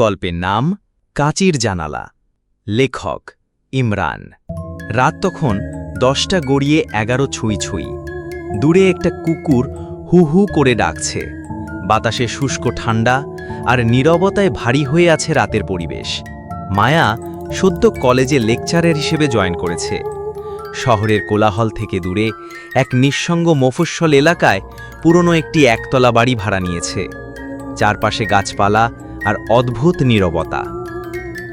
গল্পের নাম কাঁচের জানালা। লেখক ইমরান। রাত তখন 10টা গড়িয়ে 11 ছুঁই ছুঁই। দূরে একটা কুকুর হু হু করে ডাকছে। বাতাসে শুষ্ক ঠান্ডা আর নীরবতায় ভারী হয়ে আছে রাতের পরিবেশ। মায়া সদ্য কলেজে লেকচারার হিসেবে জয়েন করেছে। শহরের কোলাহল থেকে দূরে এক নিঃসঙ্গ মফস্বল এলাকায় পুরনো একটি একতলা বাড়ি ভাড়া নিয়েছে। চারপাশে গাছপালা আর অদ্ভুত নীরবতা।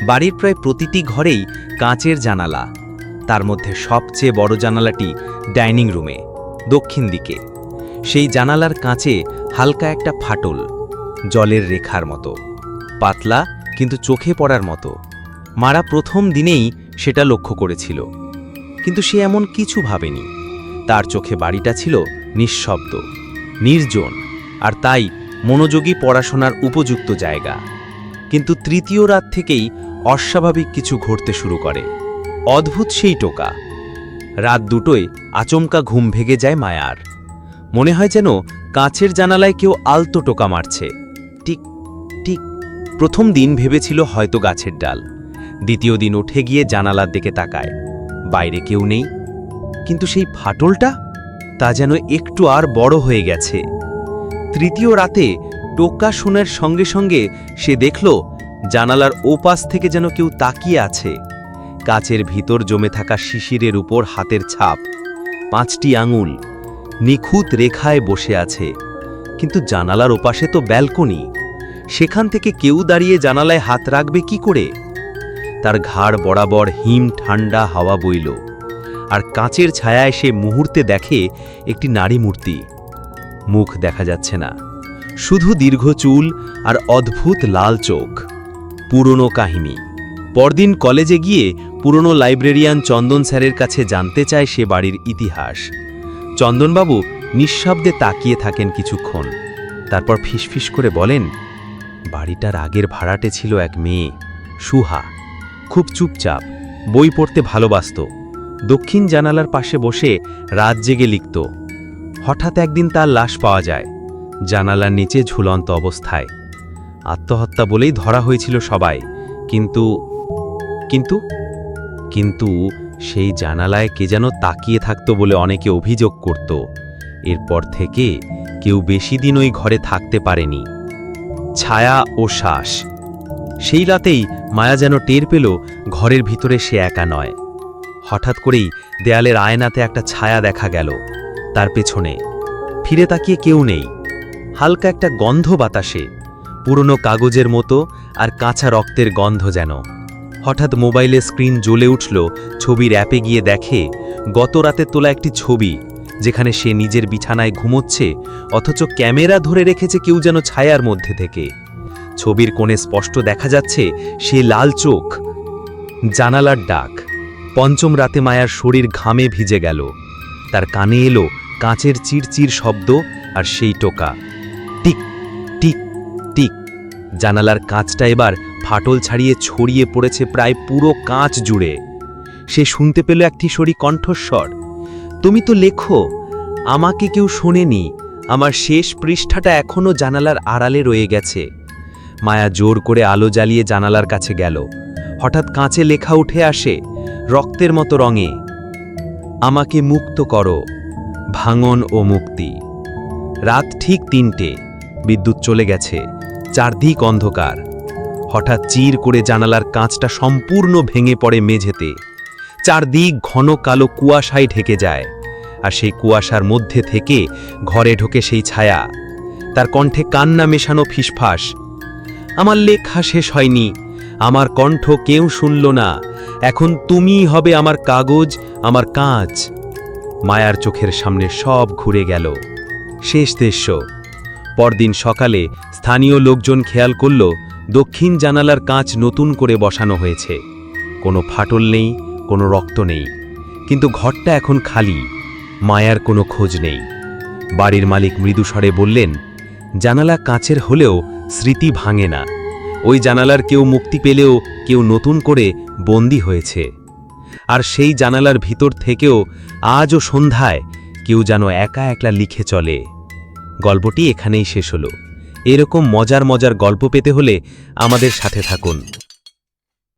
বাড়ির প্রায় প্রতিটি ঘরেই কাঁচের জানালা। তার মধ্যে সবচেয়ে বড় জানালাটি ডাইনিং রুমে, দক্ষিণ দিকে। সেই জানালার কাঁচে হালকা একটা ফাটল, জলের রেখার মতো, পাতলা কিন্তু চোখে পড়ার মতো। মারা প্রথম দিনেই সেটা লক্ষ্য করেছিল, কিন্তু সে এমন কিছু ভাবেনি। তার চোখে বাড়িটা ছিল নিঃশব্দ, নির্জন, আর তাই মনোযোগী পড়াশোনার উপযুক্ত জায়গা। কিন্তু তৃতীয় রাত থেকেই অস্বাভাবিক কিছু ঘটতে শুরু করে। অদ্ভুত সেই টোকা। রাত দুটোয় আচমকা ঘুম ভেঙে যায় মায়ার। মনে হয় যেন কাঁচের জানালায় কেউ আলতো টোকা মারছে। ঠিক ঠিক। প্রথম দিন ভেবেছিল হয়তো গাছের ডাল। দ্বিতীয় দিন উঠে গিয়ে জানালার দিকে তাকায়, বাইরে কেউ নেই। কিন্তু সেই ফাটলটা, তা যেন একটু আর বড় হয়ে গেছে। তৃতীয় রাতে টোকা শোনার সঙ্গে সঙ্গে সে দেখল জানালার ওপাশ থেকে যেন কেউ তাকিয়ে আছে। কাচের ভিতর জমে থাকা শিশিরের উপর হাতের ছাপ, 5টি আঙুল নিখুঁত রেখায় বসে আছে। কিন্তু জানালার ওপাশে তো ব্যালকনি, সেখান থেকে কেউ দাঁড়িয়ে জানালায় হাত রাখবে কি করে? তার ঘাড় বরাবর হিম ঠান্ডা হাওয়া বইল, আর কাঁচের ছায়ায় সে মুহূর্তে দেখে একটি নারী মূর্তি। মুখ দেখা যাচ্ছে না, শুধু দীর্ঘ চুল আর অদ্ভুত লাল চোখ। পুরনো কাহিনী। পরদিন কলেজে গিয়ে পুরনো লাইব্রেরিয়ান চন্দন স্যারের কাছে জানতে চায় সে বাড়ির ইতিহাস। চন্দনবাবু নিঃশব্দে তাকিয়ে থাকেন কিছুক্ষণ, তারপর ফিসফিস করে বলেন, বাড়িটার আগের ভাড়াটে ছিল এক মেয়ে, সুহা। খুব চুপচাপ, বই পড়তে ভালোবাসত। দক্ষিণ জানালার পাশে বসে রাত জেগে লিখত। হঠাৎ একদিন তার লাশ পাওয়া যায়, জানালার নিচে ঝুলন্ত অবস্থায়। আত্মহত্যা বলেই ধরা হয়েছিল সবাই, কিন্তু কিন্তু কিন্তু সেই জানালায় কে যেন তাকিয়ে থাকত বলে অনেকে অভিযোগ করত। এরপর থেকে কেউ বেশি দিন ওই ঘরে থাকতে পারেনি। ছায়া ও শ্বাস। সেই রাতেই মায়া যেন টের পেল ঘরের ভিতরে সে একা নয়। হঠাৎ করেই দেয়ালের আয়নাতে একটা ছায়া দেখা গেল। তার পেছনে ফিরে তাকিয়ে কেউ নেই। হালকা একটা গন্ধ বাতাসে, পুরনো কাগজের মতো আর কাঁচা রক্তের গন্ধ যেন। হঠাৎ মোবাইলের স্ক্রিন জ্বলে উঠল। ছবির অ্যাপে গিয়ে দেখে গত রাতে তোলা একটি ছবি, যেখানে সে নিজের বিছানায় ঘুমোচ্ছে, অথচ ক্যামেরা ধরে রেখেছে কেউ যেন ছায়ার মধ্যে থেকে। ছবির কোণে স্পষ্ট দেখা যাচ্ছে সে লাল চোখ। জানালার ডাক। পঞ্চম রাতে মায়ার শরীর ঘামে ভিজে গেল। তার কানে এলো কাঁচের চিরচির শব্দ আর সেই টোকা, টিক টিক টিক। জানালার কাঁচটা এবার ফাটল ছাড়িয়ে ছড়িয়ে পড়েছে প্রায় পুরো কাঁচ জুড়ে। সে শুনতে পেল একটি সরি কণ্ঠস্বর, তুমি তো লেখো, আমাকে কেউ শোনেনি, আমার শেষ পৃষ্ঠাটা এখনো জানালার আড়ালে রয়ে গেছে। মায়া জোর করে আলো জ্বালিয়ে জানালার কাছে গেল। হঠাৎ কাঁচে লেখা উঠে আসে রক্তের মতো রঙে, আমাকে মুক্ত করো, ভাঙন ও মুক্তি। রাত ঠিক 3টে, বিদ্যুৎ চলে গেছে, চারদিক অন্ধকার। হঠাৎ চির করে জানালার কাঁচটা সম্পূর্ণ ভেঙে পড়ে মেঝেতে। চারদিক ঘন কালো কুয়াশায় ঢেকে যায়, আর সেই কুয়াশার মধ্যে থেকে ঘরে ঢোকে সেই ছায়া। তার কণ্ঠে কান্না মেশানো ফিসফাস, আমার লেখা শেষ হয়নি, আমার কণ্ঠ কেউ শুনল না, এখন তুমিই হবে আমার কাগজ, আমার কাঁচ। মায়ার চোখের সামনে সব ঘুরে গেল। শেষ দৃশ্য। পরদিন সকালে স্থানীয় লোকজন খেয়াল করল দক্ষিণ জানালার কাঁচ নতুন করে বসানো হয়েছে। কোনো ফাটল নেই, কোনো রক্ত নেই, কিন্তু ঘরটা এখন খালি। মায়ার কোনো খোঁজ নেই। বাড়ির মালিক মৃদুস্বরে বললেন, জানালা কাঁচের হলেও স্মৃতি ভাঙে না। ওই জানালার কেউ মুক্তি পেলেও কেউ নতুন করে বন্দী হয়েছে। আর সেই জানালার ভিতর থেকেও আজও সন্ধ্যায় কেউ যেন একা একলা লিখে চলে। গল্পটি এখানেই শেষ হলো। এরকম মজার মজার গল্প পেতে হলে আমাদের সাথে থাকুন।